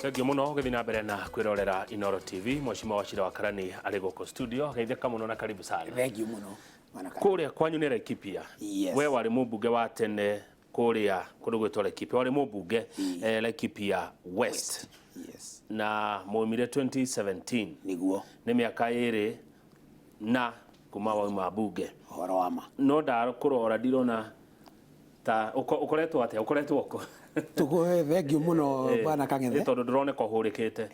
Thank muno githina mbere na kwirorera Inoro TV. Mheshimiwa Wachira Karani ari goko studio. Geitheka muno na karibu sana. Thank you muno. Kuria kwanyu ni Laikipia. Yes. We wari mumbunge wa tene kuria kundu gwitwa Laikipia. Wari mumbunge Laikipia West. Yes. Na muumire 2017. Niguo. Ni miaka iri na kuma wa mabunge. Horo wama. No ndaro kurora ndirona ta ukoretwo atia ukoretwo uko. Tugo thank you muno bana Kangethe. Tondu ndrone ko hurikite.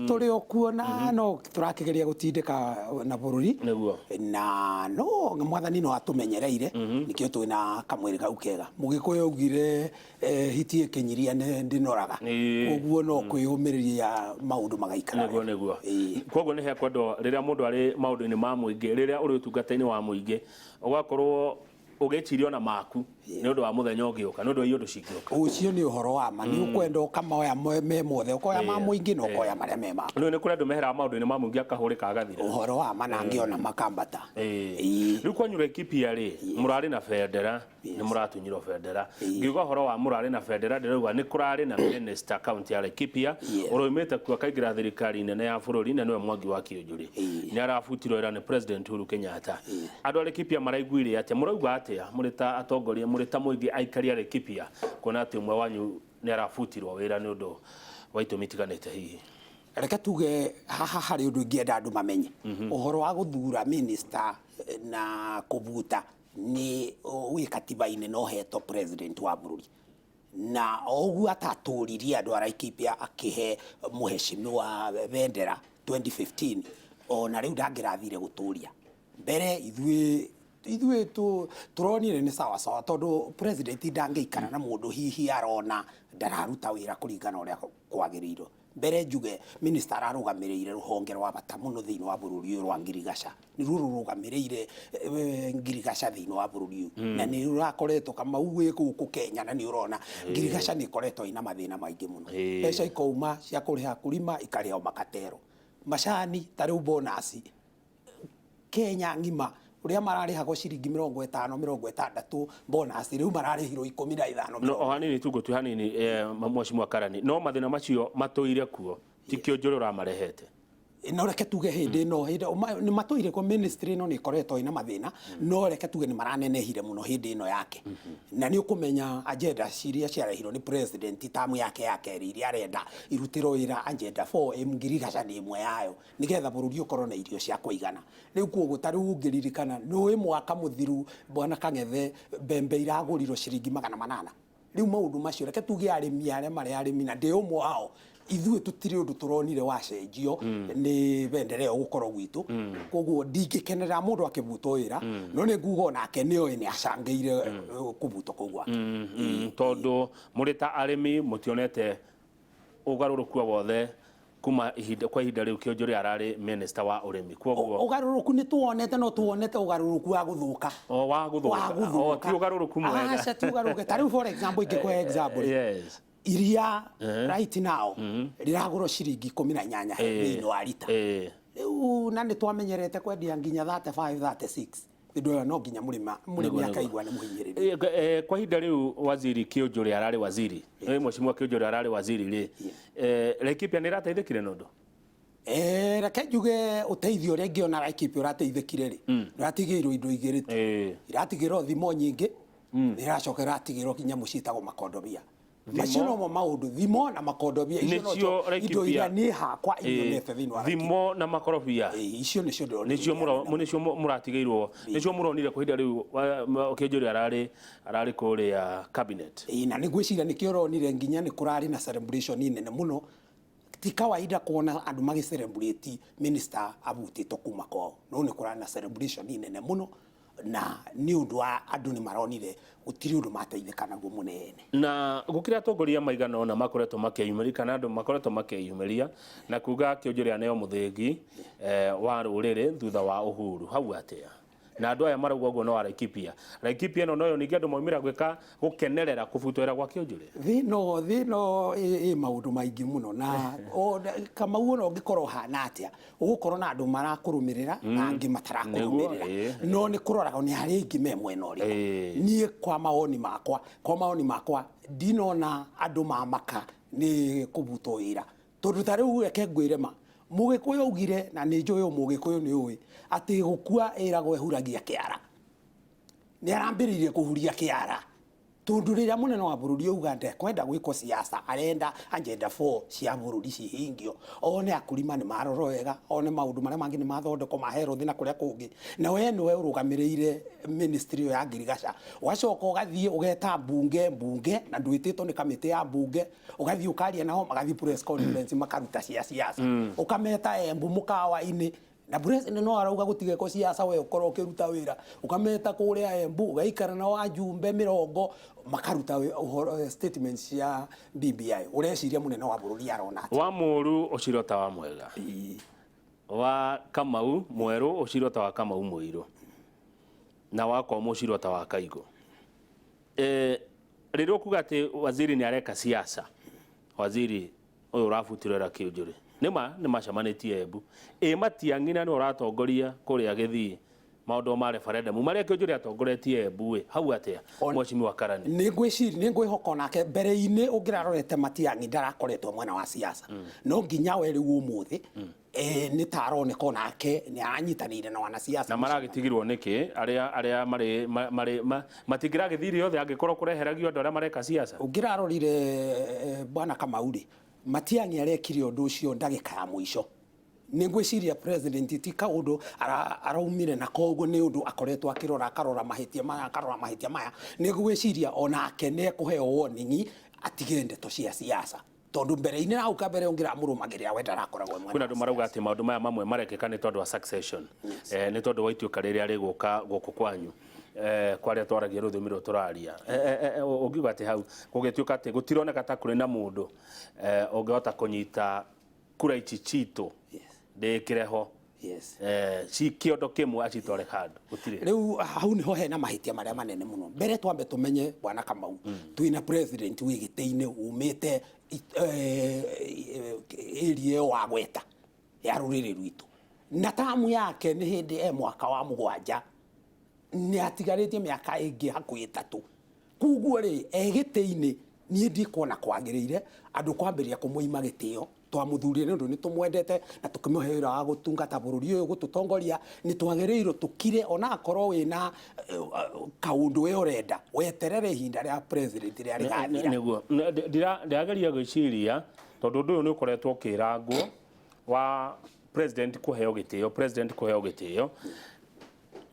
Turi okuona no turakigeria gutindika na bururi. Niguo. Na no mwathani no atumenyereire nikio twina kamwiri kau kega. Mugikuyu augire hitie kinyiria ndinoraga. Koguo no kwiyumiriria maundu magaikara. Niguo. Koguo ni hekwendo riria mundu ari maundu ni ma muingi riria uri utungata-ini wa muingi ugakorwo ugechirio na maku ni undu wa muthenya ugiuka ni undu wa iondu cingioka ucio ni uhoro wa ma ni ukwenda ukamoya me mothe ukoya ma muingi no ukoya maria me maku ni kuri andu mehera maundu ni ma muingi akahurika agathira uhoro wa ma na ngiona makambata riu kwanyu Laikipia ri murari na bendera ni muratunyiro bendera ngiuga uhoro wa murari na bendera ndirauga ni kurari na minister county ya Laikipia uroimite kuo kaingira thirikari nene ya bururi na niwe Mwangi wa Kĩũnjũrĩ ni arafutirwo ira ni president Uhuru Kenyatta andu a Laikipia maraiguire atia murauga atia murita atongoria murita muingi aikari a Laikipia kona ati umwe wanyu ni arafutirwo wira ni undu wa itumi tiganite hihi reke tuge haha hari undu ngienda andu mamenye uhoro wa guthura minister na kubuta ni wi katiba-ini no heto president wa bururi na ogu ataturirie andu a Laikipia akihe muheshimiwa bendera 2015 ona riu ndangirathire guturia mbere ithuĩ turonire ni sawa sawa tondu president ndangeikara na mundu hihi arona ndararuta wira kuringana uria kwagiriirwo mbere njuge minister arugamiriire ruhonge rwa bata muno thiini wa bururi rwa ngirigasha ni rurugamiriire ngirigasha thiini wa bururi na ni rurakoretwo kama uwe guku Kenya na ni urona ngirigasha ni koretwo ina mathina maingi muno pesa ikouma cia kuriha kulima ikareo makatero macani tariu bonus Kenya ngima uria mararihagwo ciringi 50-60 bonus riu mararihirwo 15 no hanini tugutu hanini Mheshimiwa Karani no mathina macio matuire kuo ti Kĩũnjũrĩ uramarehete no reke tuge hindi no ni matuire ko ministry no ni koretwo ina mathina no reke tuge ni maranenehire muno hindi no yake na ni ukumenya agenda ciria ciarehirwo ni president tamu yake iria arenda irutiro wira agenda 4 ngirigasha ni imwe yayo nigetha bururi ukorwo na irio cia kuigana riu kuo gutari ungiririkana no mwaka muthiru bwana Kangethe mbembe iragurirwo ciringi 800 riu maundu macio reke tuge arimi aria mari arimi na ndi umwe wao ithuĩ tutire undu turonire wacenjio ni bendera gukorwo gwitu koguo ndingĩkenerera mundu akibutwo wira no ni nguga onake nioe ni acangeire kubutwo koguo tondu murita arimi mutionete ugaruruku wothe kuma kwa ihinda riu Kĩũnjũrĩ arari minister wa urimi koguo ugaruruku ni tuonete no tuonete ugaruruku wa guthuka wa guthuka ti ugaruruku mwega acha ti ugaruruku tariu for example ingikwe example yes iria right now riragurwo ciringi 18 thiini wa lita riu na ni twamenyerete kwendia nginya 35-36 ndio no nginya murimi akaigwa ni muhinyiriri kwa ihinda riu waziri Kĩũnjũrĩ arari waziri Mheshimiwa Kĩũnjũrĩ arari waziri ri Laikipia ni rateithikire nondu reke njuge uteithio uria ngiona Laikipia urateithikire ri iratigirwo indo igirite iratigirwo thimo nyingi iracoka iratigirwo kinya mucitagwo makondobia macio no maundu thimo na makondobia icio no indo ira ni hakwa ionete thiini wa thimo na makorobia icio nicio nicio muratigeirwo nicio muronire kwa ihinda riu Kĩũnjũrĩ arari kuria cabinet na ni gwiciria nikio ronire nginya ni kurari na celebration nene muno ti kawaida kuona andu magi celebrate minister abutitwo kuma kwao no ni kurari na celebration nene muno na ni undu wa andu ni maronire gutiri undu mateithika naguo munene na gukira atongoria maigana ona makoretwo makeyumiria kana andu makoretwo makeyumiria na kuga Kĩũnjũrĩ aneo muthingi wa ruriri thutha wa uhuru hau atia na andu aya marauga uguo no wa Laikipia no noyo ningi andu moimira gwika gukenerera kubutwera gwa Kĩũnjũrĩ thino maundu maingi muno na kama uona ungikorwo hana atia ugukorwo na andu marakurumirira na angi matarakurumirira no ni kuroraga ni hari ingi memwe no ri nie kwa maoni makwa ndinona andu mamaka ni kubutwo wira tondu tariu reke ngwire ma mugikuyu ugire na ni njuyu mugikuyu ni uwi ati gukua iragwo ehuragia kiara ni arambiririe kuhuria kiara tondu riria munene wa bururi Uganda kwenda gwiko siasa arenda agenda 4 cia bururi cihingio one akurima ni maroro wega one maundu maria mangi ni mathondeko mahero thina kuria kungi na we niwe urugamireire ministry ya ngirigaca wacoka ugathie ugeta bunge na nduitito ni kamiti ya bunge ugathie ukaria nao magathie press conference makaruta cia siasa ukameta embu mukawa-ini na president no arauga gutige ko siasa we ukoro kiruta wira ukameta kuria embu ugaikara na wajumbe 20 makaruta statements ya BBI ureciria munene wa bururi arona wa muru ucirota wa mwega wa Kamau mweru ucirota wa Kamau muiru na wako mucirota wa Kaigo riro kuga ati waziri ni areka siasa waziri uyu rafutirera kiujuri ni macamanitie embu matiang'ina ni uratongoria kuria githii maundu ma referendum maria kiujuri atongoretie embu hau atia Wachira Karani ni ngwihoko nake mbere-ini ungirarorete Matiang'i ndarakoretwo mwena wa siasa no nginya we riu umuthi ni taroneka nake ni aranyitanire na wana siasa na maragitigirwo niki aria mari matingiragithiri yothe angikorwo kureheragio andu aria mareka siasa ungirarorire bwana Kamauri Matiang'i arekire undu ucio ndagika ya mwisho ni ngwiciria president ti kaundu araumire na koguo ni undu akoretwo akarora mahitia maya ni ngwiciria onake ne kuheo warning atige ndeto cia siasa tondu mbere-ini na uka mbere ungira murumagirira we ndarakoragwo mwana kuna andu marauga ati maundu maya mamwe marekeka ni tondu wa succession ni tondu wa ituika riria riguka guku kwanyu kwaria twaragia ruthimiro turaria ungiuga ati hau gugituika ati gutironeka ta kuri na mundu ungihota kunyita kura ici citu ndikireho ci kiondo kimwe acitware handu gutire riu hau niho hena mahitia maria manene muno mbere twambe tumenye bwana Kamau twina president wigite-ini umite area wa gweta ya ruriri rwitu na tamu yake ni hindi mwaka wa 7 ni atigaritie miaka ingi hakuhi 3 kuguo ri gite-ini ni ndikuona kwagiriire andu kwambiria kumuima gitio twamuthurire ndu ni tumwendete na tukimuheira wa gutungata bururi uyu gututongoria ni twagiriirwo tukire ona akorwo wina kaundu we urenda weterere ihinda ria president ria rigathira niguo ndirageria gwiciria tondu ndu ni ukoretwo kirangwo wa president kuheo gitio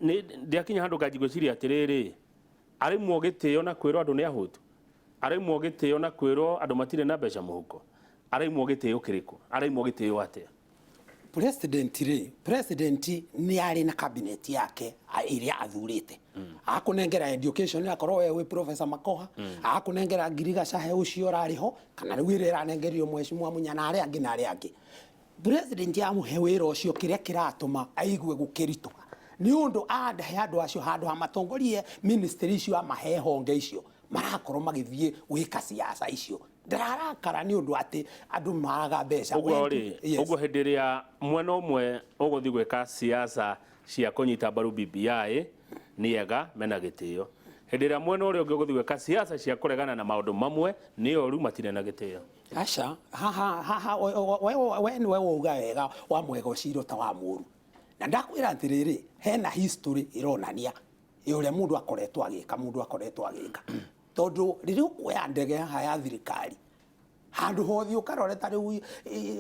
ni ndiakinya handu ngajigwiciria atiriri ari mwogitio na kwirwo andu ni ahutu ari mwogitio na kwirwo andu matire na mbeca muhuko ari mwogitio kiriko ari mwogitio atia president ni ari na cabinet yake iria athurite akunengera education akorwo we professor Makoha akunengera ngirigaca he ucio rariho kana riu ira iranengerio mheshimiwa Munyana ari angi na ari angi president amuhe wira ucio kiria kiratuma aigue gukirituka ni undu he andu acio handu ha matongorie ministry icio amahe honge icio marakorwo magithie wika siasa icio ndararakara ni undu ati andu maraga mbeca uguo hindi ria mwena umwe uguthi gwika siasa cia kunyita mbaru BBI niega mena gitio hindi ria mwena uria ungi uguthi gwika siasa cia kuregana na maundu mamwe ni oru matire na gitio aca we niwe uga wega wa mwega uciro ta wa muru na ndakwira atiriri hena history ironania uria mundu akoretwo agika tondu riria ukuoya ndege ya thirikari handu hothi ukarore ta riu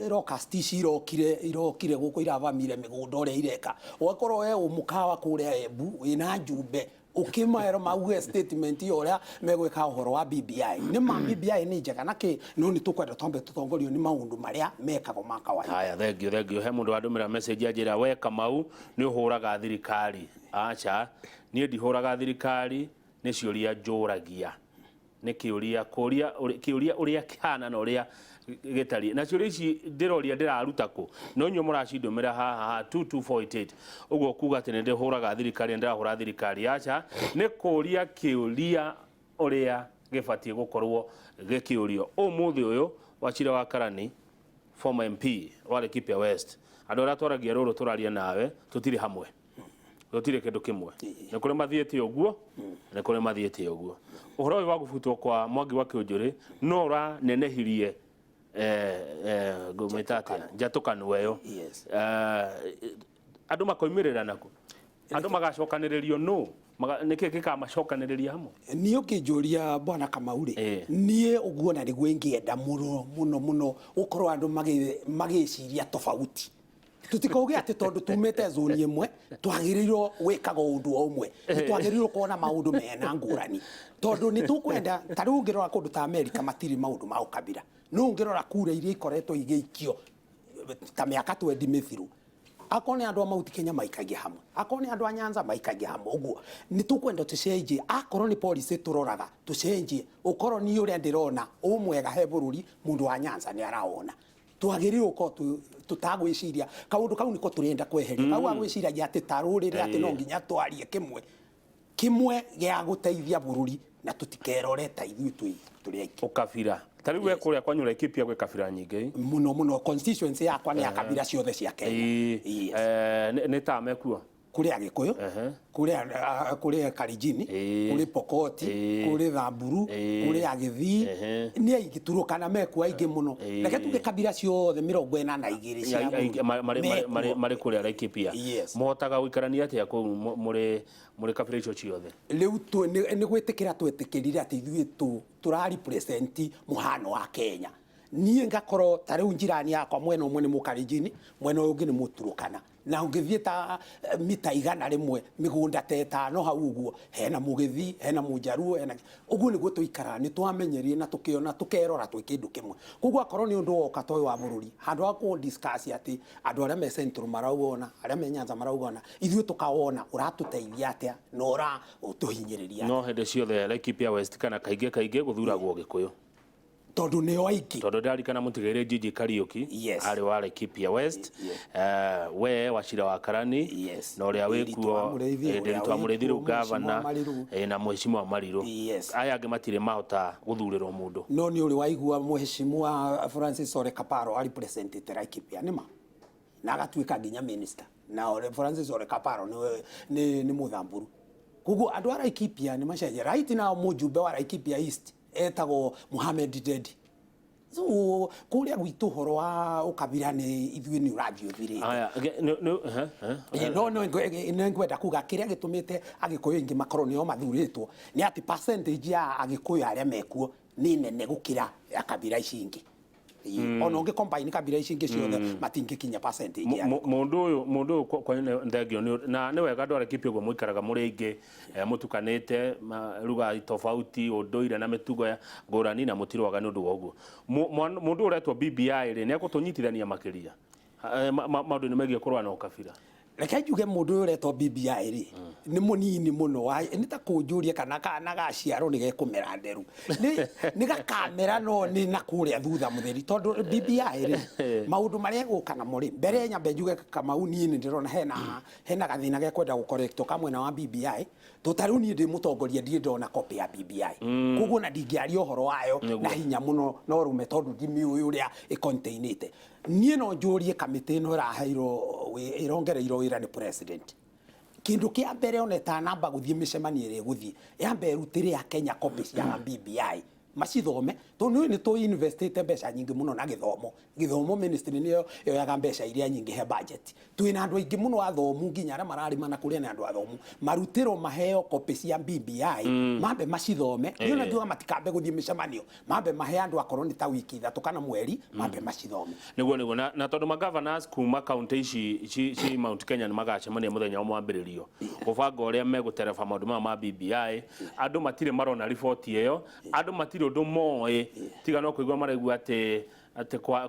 rockast irokire guku iravamire migunda uria ireka ugakorwo we umukawa kuria Embu wina njumbe ukimaero mauge statement uria megwika uhoro wa BBI ni ma BBI ni njega naki no ni tukwenda twambe tutongorio ni maundu maria mekago makawa haya thengio he mundu andumira message ajira we Kamau ni uhuraga thirikari acha ni ndihuraga thirikari ni ciuria njuragia ni kiuria uria kihana na uria gitari na ciuria ici ndiroria ndiraruta ku no nyu muracindumira haha 2248 uguo kuga ati ndi huraga thirikari ndirahura thirikari acha ni kuria kiuria uria gibatie gukorwo gikiurio umuthi uyu Wachira Karani former MP wa Laikipia West andu aria twaragia ruru turaria nawe tutiri hamwe tutire kindu kimwe ni kuri mathiete uguo ni kuri mathiete uguo uhoro wa gufutwo kwa Mwangi wa Kiunjuri no ra nenehirie gumetate njatukanu eyo andu makoimirira naku andu magacokaniririo no niki gikamacokaniriria hamwe ni ukinjuria bwana Kamauri nie uguo na niguo ingienda muno ukorwo andu magiciria tofauti tutikauge ati tondu tumete zone imwe twagirirwo wikaga undu omwe twagirirwo kuona maundu mena ngurani tondu ni tukwenda tari ungirora kundu ta America matiri maundu ma ukabira no ungirora kure iria ikoretwo igeikio ta miaka 20 mithiru akone andu amauti Kenya maikagia hamwe akone andu anyanza maikagia hamwe uguo ni tukwenda tucenjie akorwo ni policy turoraga tucenjie ukorwo ni uria ndirona umwega he bururi mundu wa Nyanza ni araona twagirirwo ko tutagwiciria kaundu kau niko turenda kweheria kau agwiciria ati tarurire ati no nginya twarie kimwe gya guteithia bururi na tutikerore ta ithui turi aiki ukabira tari we kuria kwanyu Laikipia gwe kabira nyingi muno constituency yakwa ni ya kabira ciothe cia Kenya ni ta mekuo kuria Gikuyu kuria Karijini kuria Pokoti kuria Thamburu kuria Githii ni aigiturukana mekuo aingi muno reke tuge kabira ciothe 42 cia mari kuria Laikipia mohotaga guikarania atia ku muri kabira icio ciothe riu ni gwitikira twetikirire ati ithuĩ turari present muhano wa Kenya nie ngakoro tari unjirani yakwa mwena umwe ni Mukarijini mwena ungi ni Muturukana na ungithie ta mita igana rimwe migunda ta 5 hau uguo hena Mugithii hena Mujaruo hena uguo ni gutuikara ni twamenyerie na tukiona tukerora twi kindu kimwe kuguo akorwo ni undu woka toy wa bururi handu ha ku discuss ati andu aria me central maraugona aria me Nyanza maraugona ithuĩ tukawona uratuteithia atia no ura utuhinyiriria no hende ciothe Laikipia West kana kaige guthuragwo Gikuyu tondu ni oiki tondu ndarikana mutigire Jiji Kariuki ari wa Laikipia West we Wachira Karani na uria wikuo nderitwa murithiru governor na mheshimiwa Mariru aya ange matire mahota guthurirwo mundu no ni uri waigua mheshimiwa Francis Ole Kaparo ari president Laikipia nima na agatuika nginya minister na Ole Francis Ole Kaparo ni muthamburu kuguo andu a Laikipia ni macenjia right now mujumbe wa Laikipia East etagwo Mohamed Dedi so kuria gwitu horo wa ukabira ni ithuĩ ni urathio thirite aya no ngwenda kuga kiria gitumite Agikuyu ingi makorwo nio mathuritwo ni ati percentage ya Agikuyu aria mekuo ni nene gukira ya kabira ici ingi ono nge combine kabira ici ingi ciothe matingikinya percentage ya mundu kwa ndegio na ni wega ndware Laikipia go muikaraga muri ingi mutukanite ruga tofauti unduire na mitugo ya ngurani na mutirwaga ni undu woguo mundu uretwo BBI ri ni akutunyitithania makiria maundu ni megie kurwa na ukabira reke njuge mundu uretwo BBI ri ni munini muno ni ta kunjuria kana gaciaro ni gekumera nderu ni gakamera no ni na kuria thutha mutheri tondu BBI ri maundu maria gukana muri mbere nyambe njuge Kamau ni ndirona hena gathina ge kwenda gukorrecto kamwe na wa BBI tutari ni ndi mutongoria ndi ndona copy ya BBI kuguo na ndingiaria uhoro wayo na hinya muno no rume tondu ndimi uria icontainite nie no njurie kamite no rahairo irongereiro wira ni president kindu kia mbere oneta namba guthie micemani ire guthie yambe rutire ya Kenya copies ya BBI macithome tondu ni to investite mbeca nyingi muno na githomo ministry niyo yoyaga mbeca iria nyingi he budget twina andu aingi muno athomu nginya aria mararima na kuria na andu athomu marutiro maheo copies ya BBI mambe macithome niyo na njuga matikambe guthie micemanio mambe mahe andu akorwo ni ta wiki 3 kana mweri mambe macithome niguo na tondu ma governors kuma county ici Mount Kenya ni magacemania muthenya wa mwambiririo kubanga uria megutereba maundu ma BBI andu matire marona report iyo andu matire undu moe tiga no kuigwa maregua ati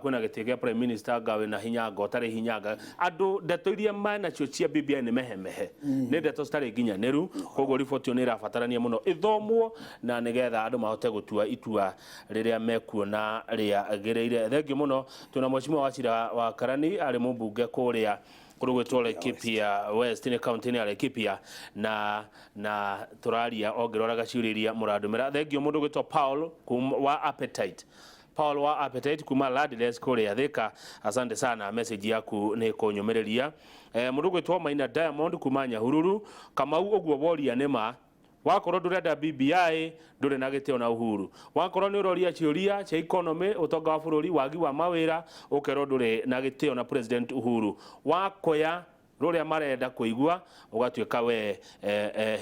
kwina gitigia prime minister gawe na hinya ngotare hinyaga andu ndeto iria mana cio cia BBI ni mehe ni ndeto stari ginya neru koguo report yo ni rafatarania muno ithomwo na nigetha andu mahote gutua itua riria mekuona ria gereire thengio muno tuna mheshimiwa Wachira Karani ari mumbunge kuria kurugwetwo Laikipia West ni county ni Laikipia na turaria ongerora gaciuriria muradumira thengio mundu gwetwo Paul wa appetite kuma Ladles kuria Thika asante sana message yaku ni kunyumereria mundu gwetwo Maina Diamond kuma Nyahururu Kamau ogwo boria nema wakorwo ndurenda BBI ndure na gitio na Uhuru, wakorwo ni uroria ciuria cia economy utonga wa bururi wagi wa mawira ukerwo ndure na gitio na President Uhuru, wakoya ruria marenda kuigua ugatuika we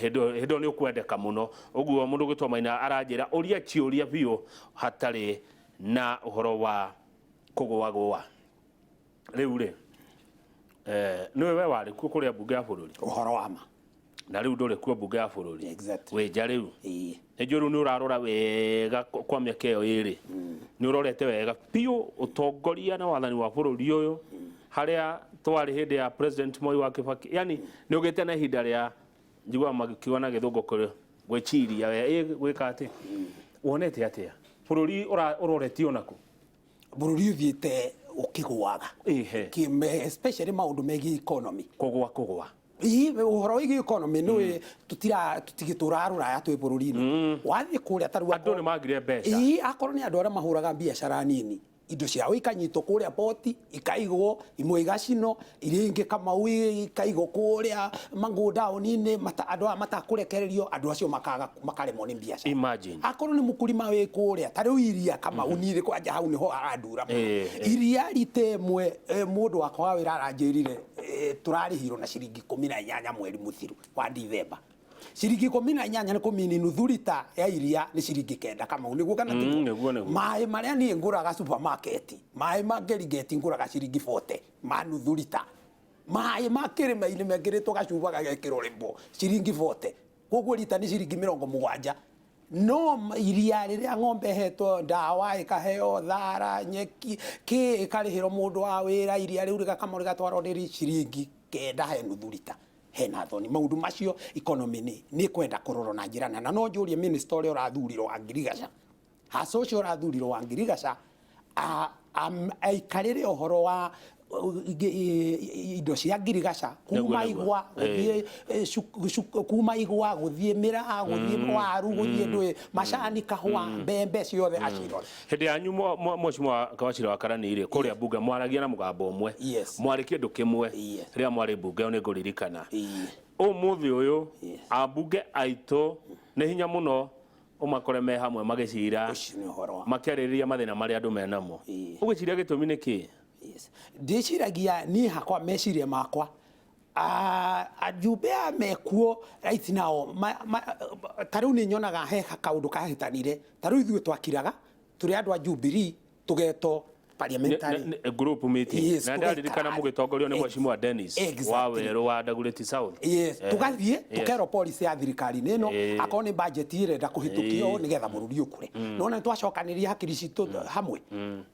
hindo ni ukwendeka muno. Uguo mundu gitwa Maina aranjira uria ciuria biu hatari na uhoro wa kugwa riu ri niwe we wari ku kuria bunge ya bururi uhoro wa ma na riu nduri ku bunge ya bururi exactly we ja riu ejuru ni urarora wega kwa miaka iyo iri ni urorete wega piu utongoria na wathani wa bururi uyu haria twari hindi ya President Moi wa Kibaki, yani ni ugite na ihinda ria njigwa magikiwa na githungu kuri gwiciria we gwika ati wonete atia bururi uroretio naku bururi uthiite ukigwaga especially maundu megi economy kugwa uhoro wigi economy no tutigitura ruraya twi bururi-ini wathie kuria taru andu ni magire mbeca akorwo ni andu aria mahuraga biashara nini indo ciao ikanyitwo kuria poti ikaigwo imwe igacino iria ingi Kamau ikaigwo kuria mangodown-ini andu aya matakurekererio andu acio makaremwo ni biashara. Imagine akorwo ni mukurima wi kuria tariu iria Kamau nire kwanja hau niho arandura iria ritemwe mundu wakwa wa wira aranjirire turarihirwo na ciringi 18 mweri muthiru wa Dithemba. Ciringi 18 ni kumini nuthu lita ya iria ni ciringi 9 Kamau niguo kana niguo mai maria ni nguraga supermarket mai magerigeti nguraga ciringi 40 ma nuthu lita mai makirima ile megeretwo gacuba gagekiro rimbo ciringi 40 koguo lita ni ciringi 70 no iria riria ng'ombe hetwo ndawa ikaheo thara nyeki ki ikarihiro mundu wa wira iria riu Kamau rigatwarwo riri ciringi 9 he nuthu lita hena thoni maundu macio economy ni kwenda kuroro na njira na no njurie minister uri urathurirwo wa Ngirigaca haca ucio urathurirwo wa Ngirigaca aikarire uhoro wa indo cia Ngirigaca kuma igwa kuma igwa guthie mira guthie waru guthie ndwe macani kahwa mbembe ciothe acirore hindi yanyu mweshimwa Wachira Karani ire kuria bunge mwaragia na mugambo umwe mwari kindu kimwe ria mwari bunge ni nguririkana umuthi uyu abunge aitu ni hinya muno umakore me hamwe magicira makiaririria mathina maria andu menamo ugiciria gitumi niki ndiciragia ni hakwa meciria makwa ajumbe mekuo right now tariu ni nyonaga he kaundu kahitanire tariu ithuĩ twakiraga turi andu a Jubilee tugeto parliamentary group meeting na ndaririkana mugitongorio ni Mheshimiwa Dennis wa Weru wa Dagoretti South tugathie tukero policy ya thirikari nino akoni ni budget irenda kuhitukio nigetha bururi ukure nona twacokaniria hakiri citu hamwe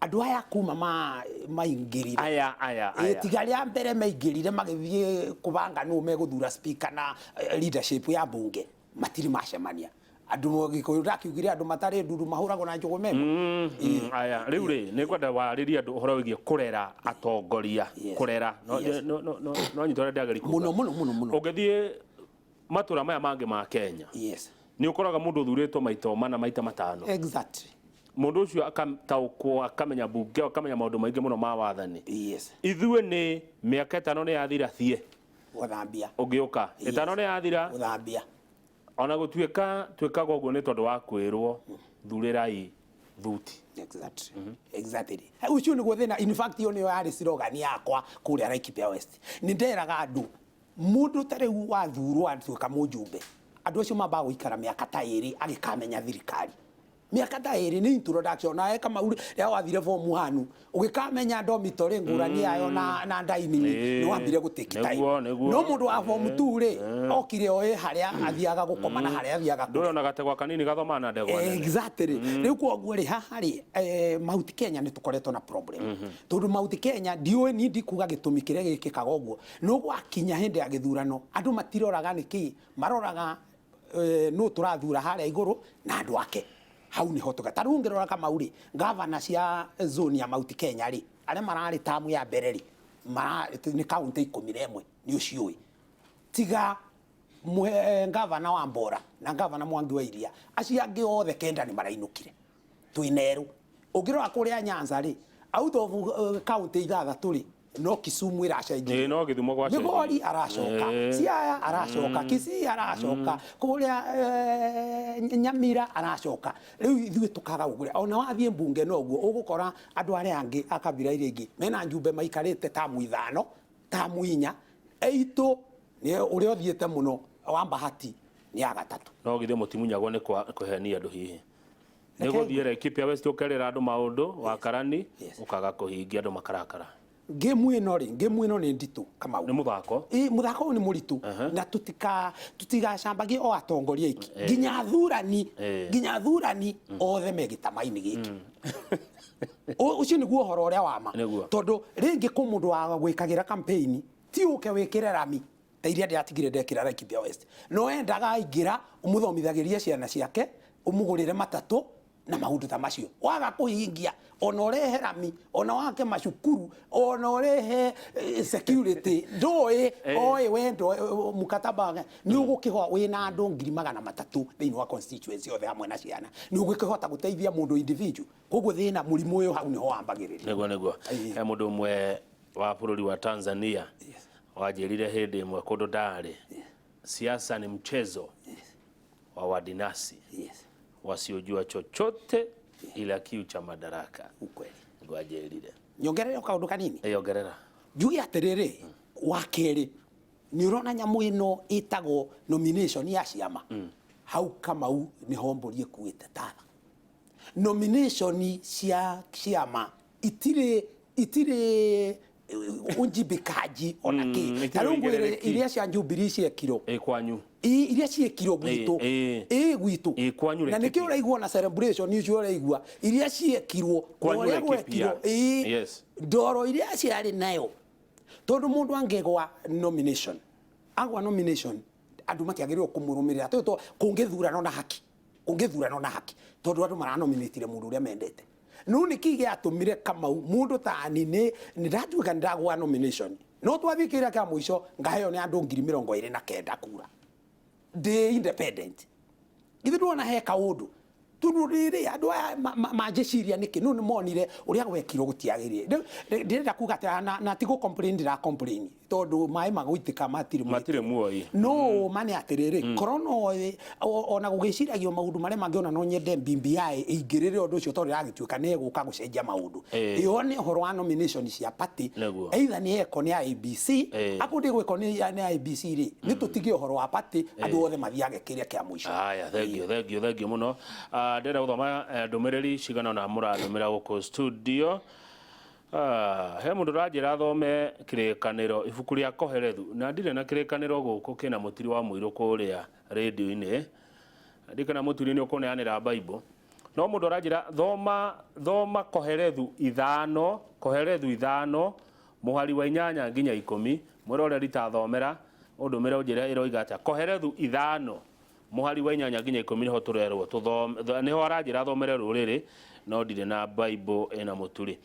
andu aya kuma maingirire aya tigari ya mbere maingirire magithie kubanga no meguthura speaker na leadership ya bunge matiri macemania andu mogiko rakiugire andu matari nduru mahuragwo na njugu memo aya riu ri ni kwenda wariria andu uhoro wigie kurera atongoria kurera no nyitore ndagari muno ugithie matura maya mangi ma Kenya ni ukoraga mundu thuritwo maito mana maita matano exactly mundu ucio akataukwo akamenya bunge akamenya maundu maingi muno ma wathani ithuĩ ni miaka 5 ni yathira thie uthambia ugiuka 5 ni yathira uthambia ona gutuika twikaga uguo ni tondu wa kwirwo thurirai thuti exactly ucio ni guthina in fact yo ni yari slogan yakwa kuria Laikipia West ni nderaga andu mundu tariu wa thurwo atuika mujumbe andu acio mamba guikara miaka ta 2 agikamenya thirikari miaka ta 2 ni introduction na Kamau ya wathire form 1 ugikamenya dormitory ngurani ayo na dining ni wambire gutake time no mundu wa form 2 ri okire oe haria athiaga gukoma na haria athiaga ndore ona gategwa kanini gathoma na ndegwa exactly riu koguo ri haha ri Mount Kenya ni tukoretwo na problem tondu Mount Kenya ndiwe ni ndikuga gitumi kire gikikaga uguo no gwakinya hindi ya githurano andu matiroraga niki maroraga no turathura haria iguru na andu ake hau ni hotoka tarungirora Kamau ri governor cia zone ya Mount Kenya ri aria marari tamu ya mbere ri ni county 11 ni ucioi tiga governor wa Mbora na governor Mwangi wa Iria acio angi othe kenda ni marainukire twineru ungirora kuria Nyanza ri out of county 6 ri no Kisumu iracenjia no Githumo gwa Migori aracoka Siaya aracoka Kisii aracoka kuria Nyamira aracoka riu ithuĩ tukaga ũguo ona wathie mbunge noguo ũgũkora andũ arĩa angĩ akabira iria ingĩ mena njumbe maikarĩte tamu 5 tamu 4 eitũ nĩ ũrĩa ũthiĩte mũno wa Mbahati ni ya gatatu no githĩ mũtimunyagwo nĩ kũhenia andũ hihi nĩ gũthiĩ Laikipia West ũkerĩra andũ maũndũ wa Karani ũkaga kũhingia andũ makarakara game ĩno nĩ nditũ kama nĩ mũthako mũthako nĩ mũritũ na tutigacambagie o atongoria iki nginya thurani othe megitama-inĩ gĩkĩ ucio nĩguo ũhoro ũrĩa wama tondũ rĩngĩ kũ mũndũ wa gwĩkagĩra campaign ti ũke wĩkĩre rami ta iria ndĩratigire ndekĩra Laikipia West no endaga aingĩra ũmũthomithagĩrie ciana ciake ũmũgũrĩre matatũ na maũndũ ta macio waga kũhingia ona ũrehe rami ona wake macukuru ona ũrehe security ndũĩ oĩ wendo mukataba nĩ ũgũkĩhoa wĩna andũ 300,000 thĩinĩ wa constituency othe hamwe na ciana nĩ ũgũkĩhota gũteithia mũndũ individual koguo thĩna mũrimũ ũyũ hau nĩho wambagĩrĩria nĩguo he mũndũ ũmwe wa bũrũri wa Tanzania wajĩrire hĩndĩ ĩmwe kũndũ ndarĩ siasa ni mchezo wa wadinasi wasiojua chochote ila kiu cha madaraka ukweli ngwajĩrire nyongerera kaũndũ kanini yongerera njuge atĩrĩrĩ wa kerĩ nĩ ũrona nyamũ ĩno ĩtagwo nomination ya ciama hau Kamau nĩho mbũri ĩkuĩte tatha nomination cia ciama itirĩ unjibikaji ona ki tarungu iria cia Jubilee ciekiro kwanyu iria ciekiro gwitũ gwitũ kwanyu na nĩkĩo ũraigua na celebration icio ũraigua iria ciekirwo ũrĩa gwekirwo yes ndoro iria ciarĩ nayo tondũ mũndũ angegwa nomination andũ matiagĩrĩirwo kũmũrũmĩrĩra tondũ kũngĩthurano na haki tondũ andũ maranominatire mũndũ ũrĩa mendete no niki gĩatũmire Kamau mũndũ ta ni nĩ ndatuĩka ndagwa nomination no twathikĩra kĩa mũico ngaheo nĩ andũ 29 kura the independent ithu ndona he kaũndũ tururire andũ aya manjeciria niki no nĩmonire ũrĩa gwekirwo gũtiagĩrĩire ndĩrenda kuga atĩ na tigo complain tondũ maĩ magũitĩka matirĩ muoyi no mane atĩrĩrĩ korona ona gũgĩciragio maũndũ marĩa mangĩona no nyende BBI ĩingĩrĩre ũndũ ũcio tondũ yagĩtuĩka nĩ gũka gũcenjia maũndũ ĩyo nĩ ũhoro wa nomination cia party either nĩ eko nĩ IBC akũndĩ gwĩko nĩ IBC rĩ nĩ tũtige ũhoro wa party andũ othe mathiage kĩrĩa kĩa mũico haya thengio mũno ndĩrenda gũthoma ndũmĩrĩri cigana na mũrandũmĩra gũkũ studio he mũndũ ũranjĩra thome kĩrĩkanĩro ibuku rĩa koherethu na ndirĩ na kĩrĩkanĩro gũkũ kĩna mũtiri wa mũirũ kũrĩa radio-inĩ ndikana mũtiri-inĩ ũkũneanĩra Bible no mũndũ ũranjĩra thoma koherethu 5 mũhari wa 8 nginya 10 mwĩra ũrĩa ritathomera ũndũmĩre ũnjĩre ĩroiga atĩa koherethu 5 muhari wa 8 nginya 10 niho turerwo niho aranjira thomere ruriri no ndirĩ na Bible ena muturi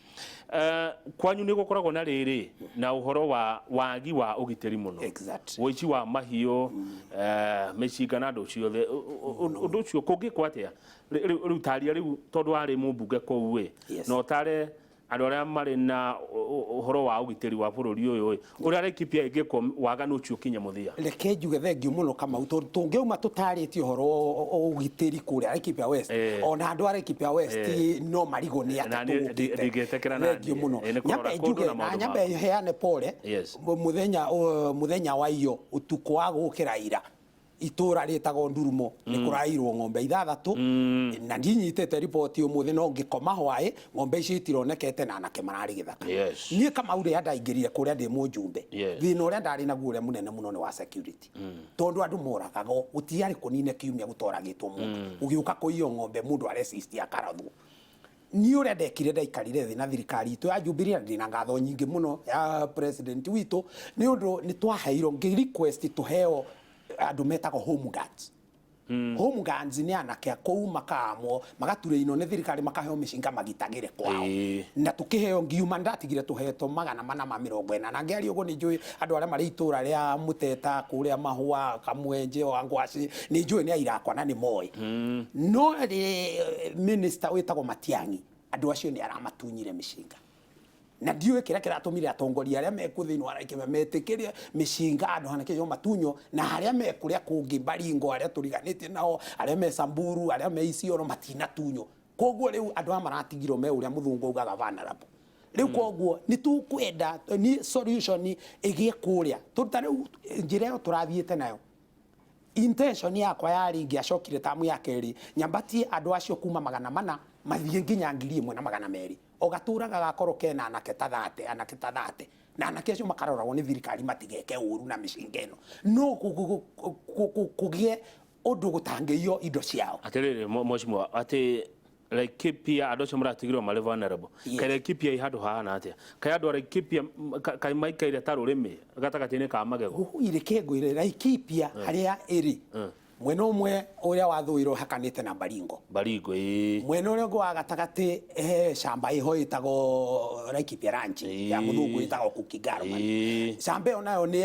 kwanyu nĩ gũkoragwo na rĩrĩ na ũhoro wa wagi wa ũgitĩri mũno woici wa mahiũ mĩcinga na andũ ciothe ũndũ ũcio kũngĩkwo atĩa rĩu taria rĩu tondũ arĩ mũmbunge kũu no tare andũ arĩa marĩ na ũhoro wa ũgitĩri wa bũrũri ũyũ ũrĩa Laikipia ĩngĩkwo waganu ũcio kinya mũthia reke njuge thengio mũno Kamau tondũ tũngĩuma tũtarĩtie ũhoro ũgitĩri kũrĩa Laikipia West ona andũ a Laikipia West no marigwo nĩ atĩ ndingĩtĩkĩra na thengio mũno nyambe heane pole mũthenya wa iyo ũtukũ wa gũkĩra ira itura rĩtagwo Ndurumo nĩ kũrairwo ng'ombe 6 na ndinyitĩte ripoti ũmũthĩ no ngĩkoma hwaĩ ng'ombe ici itironekete na anake mararĩ gĩthaka niĩ Kamau rĩa ndaingĩrire kũrĩa ndĩ mũnjumbe thĩna ũrĩa ndarĩ naguo ũrĩa mũnene mũno nĩ wa security tondũ andũ moragagwo gũtiarĩ kũnine kiumia gũtoragĩtwo mũndũ ũgĩũka kũiywo ng'ombe mũndũ aresist akarathwo niĩ ũrĩa ndekire ndaikarire thĩ na thirikari itũ ya Jubilee ndina ngatho nyingĩ mũno ya president witũ nĩ ũndũ nĩ twaheirwo ngĩ request tũheo andũ metagwo home guards home guards nĩ anake akũu makamwo magaturĩ ino nĩ thirikari makaheo mĩcinga magitagĩre kwao na tũkĩheo ngiuma ndatigire tũhetwo 440 na ngĩaria ũguo nĩ njũĩ andũ arĩa marĩ itũra rĩa Muteta kũrĩa Mahũa Kamwenje wa Ngwaci nĩ njũĩ nĩ airakwa na nĩ moĩ no minister wĩtagwo Matiang'i andũ acio nĩ aramatunyire mĩcinga na ndiwe kira kiratumire atongoria aria mekuthini wa Laikipia metikirie mishinga andu hanake yo matunyo na haria mekuria kungi Baringo aria turiganite nao aria me Samburu aria me Isiolo matina tunyo koguo riu andu amaratigiro me uria muthungu ugaga vulnerable riu koguo ni tukwenda ni solution igie kuria turuta riu njira yo turathiete nayo intention yakwa yari ngiacokire tamu ya keri nyambatie andu acio kuma 400 mathie nginya 1,200 ogaturaga gakoro kena anake ta 30 na anake acio makaroragwo ni thirikari matigeke uru na micingeno no kugie undu gutangeio indo ciao atiriri moshimwa ati Laikipia andu acio maratigirwo mari vulnerable kai Laikipia i handu hana atia kai andu Laikipia kai maikaire ta rurimi gatagati-ini ka magego ire kengwire Laikipia haria iri mwena umwe uria wathuirwo hakanite na Baringo mwena uria gwa gatagati shamba iho itago Laikipia ranch ya muthungu itago Kukigaro shamba onayo ni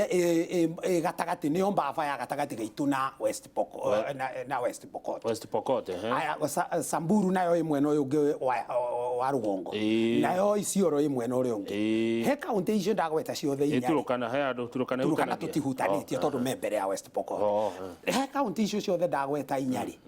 gatagati ni ombava ya gatagati gaitu na West Pokot na West Pokot aya Samburu nayo imwena uyu ungi wa Rugongo nayo Isiolo imwena uria ungi he county icio ndagweta ciothe inya turukana he andu turukana tutihutanitie tondu me mbere ya West Pokot he county icio ciothe ndagweta inyari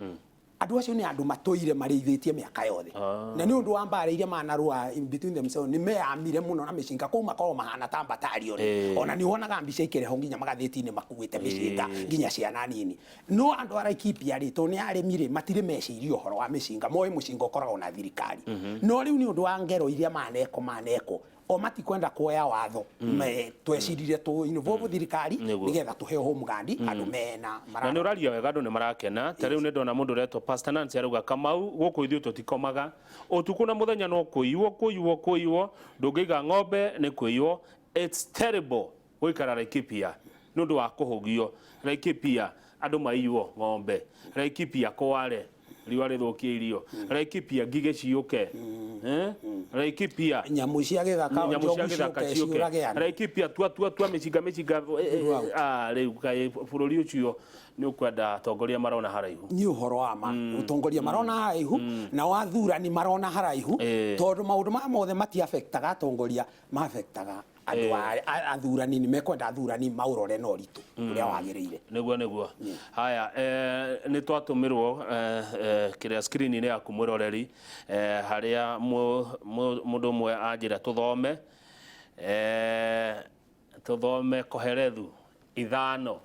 andu acio ni andu matoire mareithitie miaka yothe na ni undu wa mbara iria manarua in between themselves ni meamire muno na mishinga ko makoro mahana ta batalion ona ni wonaga mbica ikireho nginya magatheti-ini makuite mishinga nginya ciana nini no andu a Laikipia ri to ni aremire matire meciria uhoro wa mishinga moe mushinga ukoragwo na thirikari no riu ni undu wa ngero iria maneko o matikwenda kuoya watho me twecirire tu involve thirikari nigetha tuhe home guard andu mena na ni uraria wega andu ni marakena ta riu ni ndona mundu reto Pastor Nancy aruga Kamau guku ithu tutikomaga utuku na muthenya no kuiwo ndungiga ng'ombe ni kuiwo it's terrible guikara Laikipia nundu wa kuhugio Laikipia andu maiwo ng'ombe Laikipia kware riwa rithukie irio Laikipia ngige ciuke Laikipia nyamu cia githaka ciurage Laikipia tua micinga riu kai bururi ucio ni ukwenda atongoria marona haraihu ni uhoro wa ma utongoria marona haraihu na wathurani marona haraihu tondu maundu ma mothe mati affectaga atongoria ma affectaga andu athurani ni mekwenda athurani maurore no ritu uria wagiriire niguo haya ni twatumirwo kiria screen ni yaku mwiroreri haria mundu mwe anjira tuthome koherethu 5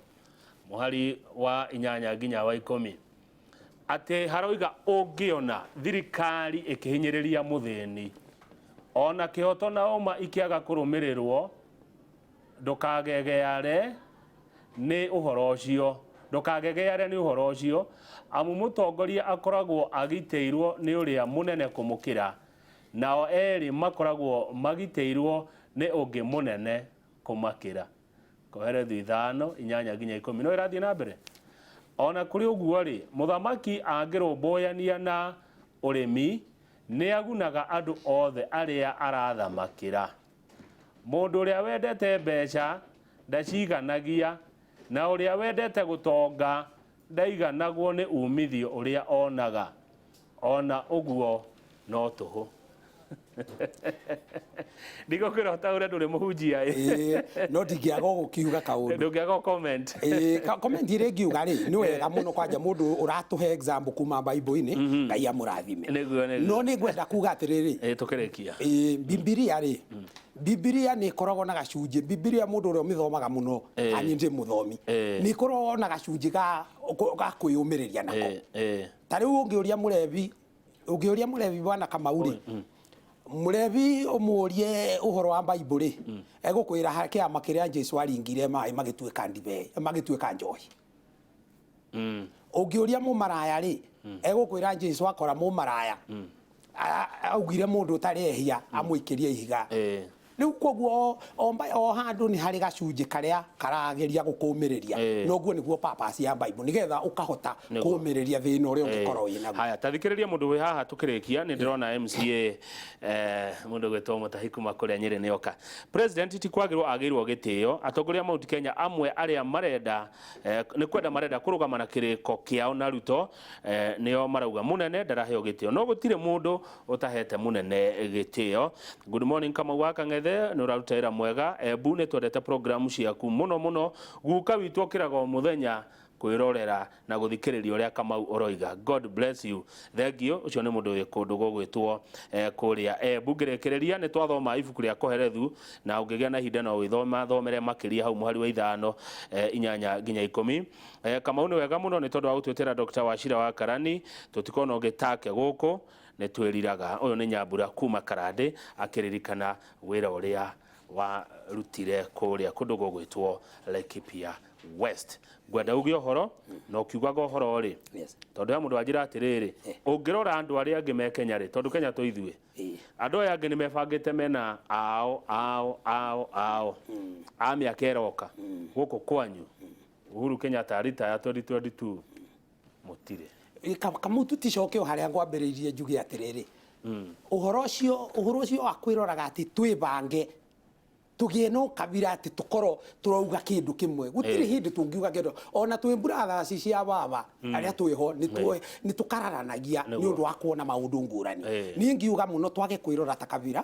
muhari wa 8 nginya wa 10 ati haroiga ungiona thirikari ikihinyiriria muthini ona kihoto na uma ikiaga kurumirirwo ndukagegeare ni uhoro ucio amu mutongoria akoragwo agiteirwo ni uria munene kumukira nao eri makoragwo magiteirwo ni ungi munene kumakira koherethu 5 8 nginya 10 no irathie na mbere ona kuri uguo ri muthamaki angirumboyania na urimi ni agunaga andu othe aria arathamakira mundu uria wendete mbeca ndaciganagia na uria wendete gutonga ndaiganagwo ni umithio uria onaga ona uguo no tuhu Digo kwira ta ure nduri muhunjia no ndigiaga gukiuga kaundu ndugiaga comment comment ire ngiuga ri ni wega muno kwanja mundu uratuhe example kuma Bible-ini Ngai amurathime no ni ngwenda kuga atiriri tukirekia Biblia ni koragwo na gacunji Biblia mundu uria mithomaga muno ani ndi muthomi ni koragwo na gacunji ga kwiyumiriria nako ta riu ungiuria murevi bwana Kamauri murevi umurie uhoro wa Bible egukwira hakiama kiria Jesu aringire mai magituika ndibe magituika njohi ungiuria mumaraya ri egukwira Jesu akora mumaraya augire mundu utarehia amuikirie ihiga riu koguo o handu ni hari gacunje karia karageria gukumireria noguo niguo purpose ya Bible nigetha ukahota kuumireria thina uria ungikorwo wina haya tathikiriria mundu wi haha tukirikia ni ndirona MCA mundu gwetwo Mutahiku makuria Nyeri nioka president ti kwagirwo agirwo gitio atongoria Mount Kenya amwe aria marenda ni kwenda marenda kurugama na kiriko kiao na Ruto nio marauga munene ndaraheo gitio no gutire mundu utahete munene gitio. Good morning kama waka ngethe nurarutaira mwega ebu ne twendete program ciaku muno guka witu okiraga muthenya kwirorera na guthikiriria uria Kamau oroiga. God bless you. Thengio ucio ni mundu wi kundu gugwitwo kuria ebu ngirekereria ni twathoma ibuku ria koherethu na ungigia na hinda no withoma thomere makiria hau muhari wa 5 8 nginya 10. Kamau ni wega muno ni tondu wa gutwetera Dr. Wachira Karani tutikona ugitake guku ni twiriraga uyu ni Nyambura kuma Karande akiririkana wira uria wa rutire kuria kundu gugwitwo Laikipia West. Gwenda ugi ohoro no kiugaga ohoro ri tondu ya mundu ajira atiriri ungirora andu aria angi me Kenya ri tondu Kenya tuithue andu aya angi ni mebangite mena ao amia keroka guku kwanyu Uhuru Kenyatta retire 2022 mutire Kamau tuticoke haria ngwambiriirie njuge atiriri uhoro ucio akwiraga ati twibange tugie no kabira ati tukoro turauga kindu kimwe gutiri hindi tungiuga kindu ona twi brothers cia baba aria twiho ni tukararanagia ni undu wa kuona maundu ngurani ni ngiuga muno twage kwirora ta kabira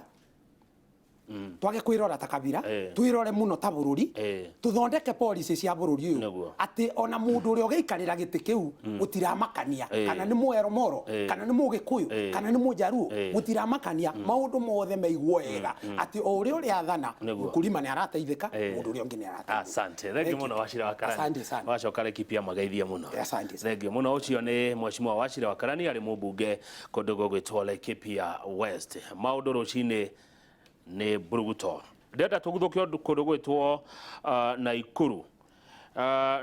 twage kwirora ta kabira twirore muno ta bururi tuthondeke policy cia bururi uyu ati ona mundu uria ugeikarira giti kiu gutiramakania kana ni mwero moro kana ni mugikuyu kana ni mujaru gutiramakania maundu mothe meigwo wega ati o uria athana mukulima ni arateithika mundu uria ungi ni arateithika. Asante thengio muno Wachira Karani wacoka Laikipia magaithia muno. Asante thengio muno ucio ni Mheshimiwa Wachira Karani ari mumbunge kundu gugwitwo Laikipia West maundu rucini ni bruto ndenda tuguthukia kundu gwitwo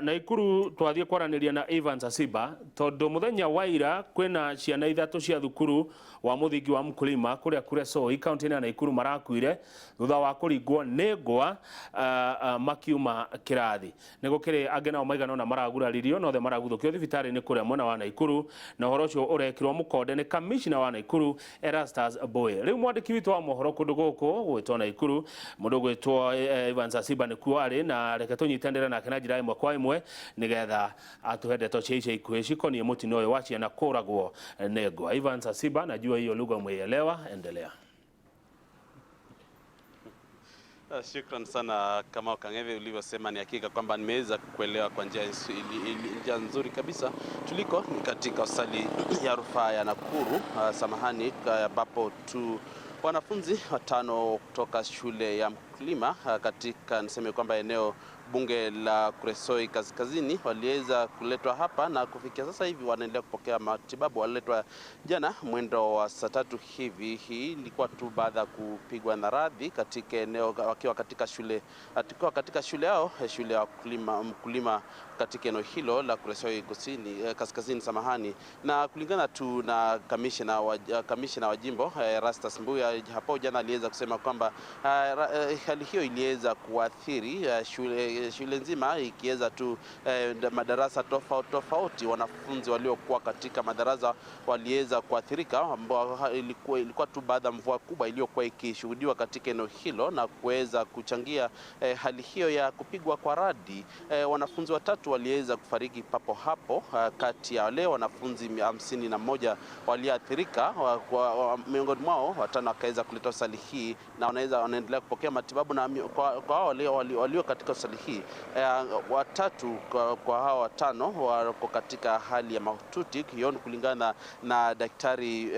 Naikuru twathie kwaraniria na Evans Asiba tondu muthenya wa ira kwina ciana ithatu cia thukuru wa muthingi wa mkulima kuria Kuresoi county na Naikuru marakuire thutha wa kuringwo ni ngwa makiuma kirathi nigukiri angi nao maigana na maraguraririo no the maraguthukio thibitari ni kuria mwena wa Naikuru na horo ucio urekirwo mukonde ni commissioner wa Naikuru Erastus Boy. Riu mwandiki witu wa mohoro kundu guku gwitwo Naikuru mundu gwitwo Evans Asiba ni kuo ari na reke tunyitendera na kina njira imwe kwa imwe nigetha atuhende toche ici ikuhi cikonie mutino uyu wa ciana kuragwo ni ngwa. Evans Asiba najua hiyo lugha umeielewa, endelea. Shukran sana kama Kang'ethe ulivyosema, ni hakika kwamba nimeweza kuelewa kwa njia nzuri kabisa. Tuliko ni katika hospitali ya rufaa ya Nakuru, samahani, ambapo wanafunzi 5 kutoka shule ya mkulima katika niseme kwamba eneo bunge la Kuresoi kaskazini waliweza kuletwa hapa na kufikia sasa hivi wanaendelea kupokea matibabu. Waliletwa jana mwendo wa saa 3 hivi. Hii ilikuwa tu baada ya kupigwa na radhi katika eneo wakiwa katika shule yao, shule ya mkulima katika eneo hilo la Kuresoi kaskazini samahani. Na kulingana tu na kamishna wa jimbo Erastus Mbuya hapo jana aliweza kusema kwamba hali hiyo iliweza kuathiri shule nzima, ikiweza tu madarasa tofauti. Wanafunzi waliokuwa katika madarasa waliweza kuathirika, ambao ilikuwa tu baada ya mvua kubwa iliyokuwa ikishuhudiwa katika eneo hilo na kuweza kuchangia hali hiyo ya kupigwa kwa radi. Wanafunzi 3 waliweza kufariki papo hapo, kati ya wale wanafunzi 51 waliathirika. Miongoni mwao 5 wakaweza kuleta hospitali hii na wanaendelea kupokea matibabu, na kwa walio katika hospitali hii 3 kwa hao 5 wako katika hali ya mahututi kioni, kulingana na daktari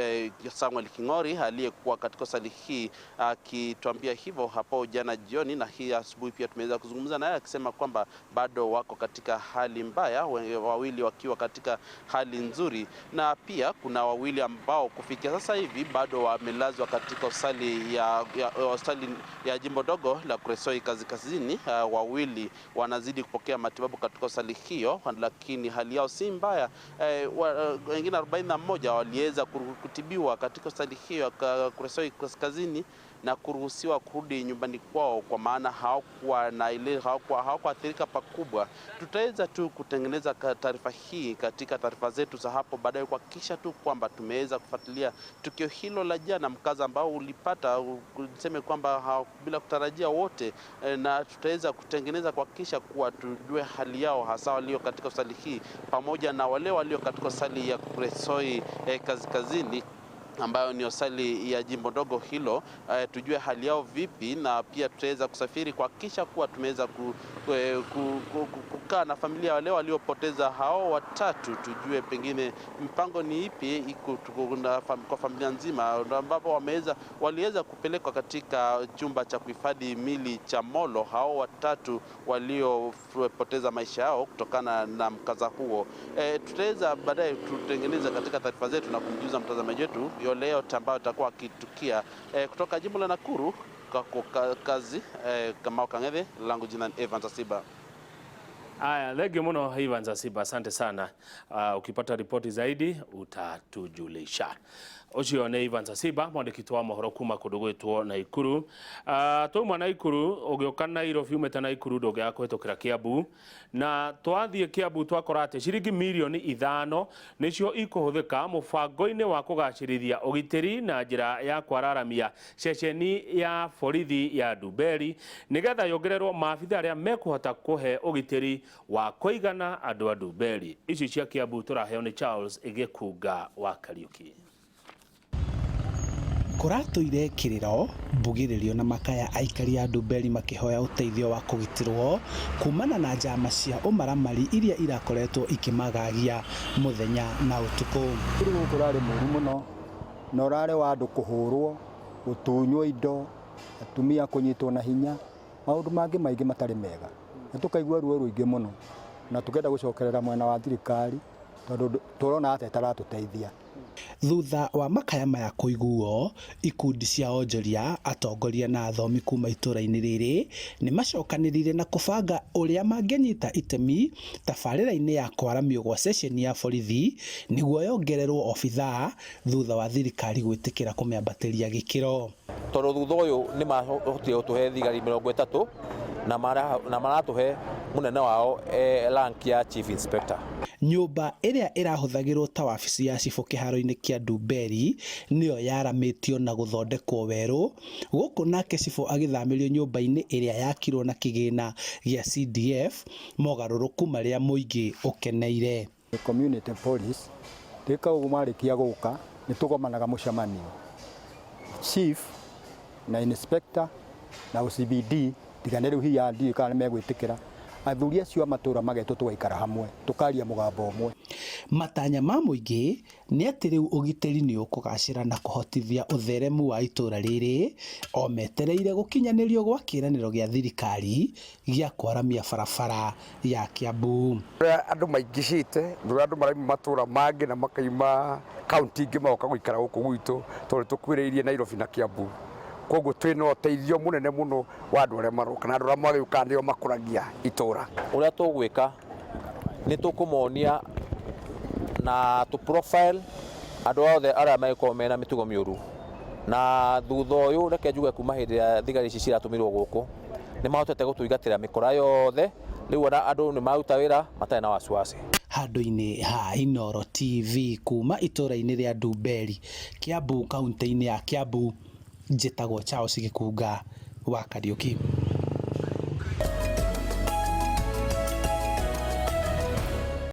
Samuel King'ori aliyekuwa katika hospitali hii akituambia hivyo hapo jana jioni. Na hii asubuhi pia tumeweza kuzungumza naye akisema kwamba bado wako katika hali mbaya, 2 wakiwa katika hali nzuri, na pia kuna 2 ambao kufikia sasa hivi bado wamelazwa katika hospitali ya jimbo dogo la Kuresoi kaskazini. 2 wanazidi kupokea matibabu katika hospitali hiyo, lakini hali yao si mbaya. Wengine 41 waliweza kutibiwa katika hospitali hiyo ya Kuresoi kaskazini, na kuruhusiwa kurudi nyumbani kwao, kwa maana hawakuathirika pakubwa. Tutaweza tu kutengeneza taarifa hii katika taarifa zetu za hapo baadaye, kuhakikisha tu kwamba tumeweza kufuatilia tukio hilo la jana, mkaza ambao ulipata kuseme kwamba bila kutarajia wote, na tutaweza kutengeneza kuhakikisha kuwa tujue hali yao, hasa walio katika hospitali hii pamoja na wale walio katika hospitali ya Kuresoi kazini, ambayo ni hospitali ya jimbo ndogo hilo, tujue hali yao vipi, na pia tutaweza kusafiri kuhakikisha kuwa tumeweza kukaa na familia wale waliopoteza hao watatu, tujue pengine mpango ni ipi kwa familia nzima, ambapo waliweza kupelekwa katika chumba cha kuhifadhi mili cha Molo hao watatu waliopoteza maisha yao kutokana na mkaza huo. Tutaweza baadaye tutengeneza katika taarifa zetu na kumjuza mtazamaji wetu yale yote ambayo atakuwa akitukia kutoka jimbo la Nakuru. Kwa kazi kama Kang'ethe, langu jina ni Evans Asiba. Aya, lege muno Evans Asiba, asante sana. Ukipata ripoti zaidi utatujulisha. Ocio ne Evans Asiba mwandĩki wa mohoro kuma kũndũ gwĩtwo Naikuru. Twauma Naikuru ũgĩũka Nairobi umĩte Naikuru ndũngĩaga kũhĩtũkĩra Kiambu, na twathiĩ Kiambu twakora atĩ ciringi milioni 5 nĩcio ikũhũthĩka mũbango-inĩ wa kũgacĩrithia ũgitĩri na njĩra ya kwararamia ceceni ya borithi ya Ndumberi, nĩgetha yongererwo maabitha arĩa mekũhota kũhe ũgitĩri wa kũigana andũ a Ndumberi. Ici cia Kiambu tũraheo nĩ Charles Gĩkunga wa Kariuki. Kũratũire kĩrĩro, mbugĩrĩrio na makaya aikari a Ndumberi makĩhoya ũteithio wa kũgitĩrwo kumana na njama cia ũmaramari iria irakoretwo ikĩmagagia mũthenya na ũtukũ. Gũkũ kũrarĩ mũru mũno, na ũrarĩ wa andũ kũhũrwo, gũtunywo indo, atumia kũnyitwo na hinya, maũndũ mangĩ maingĩ matarĩ mega. Na tũkaigua ruo rũingĩ mũno, na tũkenda gũcokerera mwena wa thirikari tondũ tũrona atĩ taratũteithia. Thutha wa makaya maya kũiguo, ikundi cia onjoria, atongoria na athomi kuma itũra-inĩ rĩrĩ nĩ macokanĩrĩire na kũbanga ũrĩa mangĩnyita itemi tabarĩra-inĩ ya kwaramio gwa ceceni ya borithi nĩguo yongererwo obithaa thutha wa thirikari gwĩtĩkĩra kũmĩambatĩria gĩkĩro. Tondũ thutha ũyũ nĩ mahotire gũtũhe thigari 30 na maratũhe mũnene wao rank ya chief inspector. Nyũmba ĩrĩa ĩrahũthagĩrwo ta wabici ya cibũ kĩharo-inĩ kĩa Ndumberi nĩyo yaramĩtio na gũthondekwo werũ, gũkũ nake cibũ agĩthamĩrio nyũmba-inĩ ĩrĩa yakirwo na kĩgĩna gĩa CDF, mogarũrũku marĩa mũingĩ ũkeneire. Community police teka ũguo marĩkia gũka nĩ tũgomanaga mũcemanio, chief na inspector na OCBD tigane rĩu hiya ndiĩ kana megwĩtĩkĩra athuri acio matũra magetwo tũgaikara hamwe tũkaria mũgambo ũmwe. Matanya ma mũingĩ nĩ atĩ rĩu ũgitĩri nĩ ũkũgacĩra na kũhotithia ũtheremu wa itũra rĩrĩ, o metereire gũkinyanĩrio gwa kĩĩranĩro gĩa thirikari gĩa kwaramia barabara ya Kiambu. Andũ maingĩcĩte, andũ maraima matũra mangĩ na makaima kaunti ingĩ magoka gũikara gũkũ gwitũ tondũ tũkuhĩrĩirie Nairobi na Kiambu. Koguo twĩna ũteithio mũnene mũno wa andũ arĩa maroka na andũ arĩa magĩũka nĩo makũragia itũra. Ũrĩa tũgwĩka nĩ tũkũmonia na tũ profile andũ othe arĩa magĩkorwo mena mĩtugo mĩũru, na thutha ũyũ reke njuge kuma hĩndĩ ya thigari ici ciratũmirwo gũkũ nĩ mahotete gũtũingatĩra mĩkora yothe, rĩu andũ nĩ maruta wĩra matarĩ na wasiwasi. Handũ-inĩ ha Inooro TV kuma itũra-inĩ rĩa Ndumberi, Kiambu, kaunti-inĩ ya Kiambu, njĩtagwo Charles Gĩkunga wa Kariuki.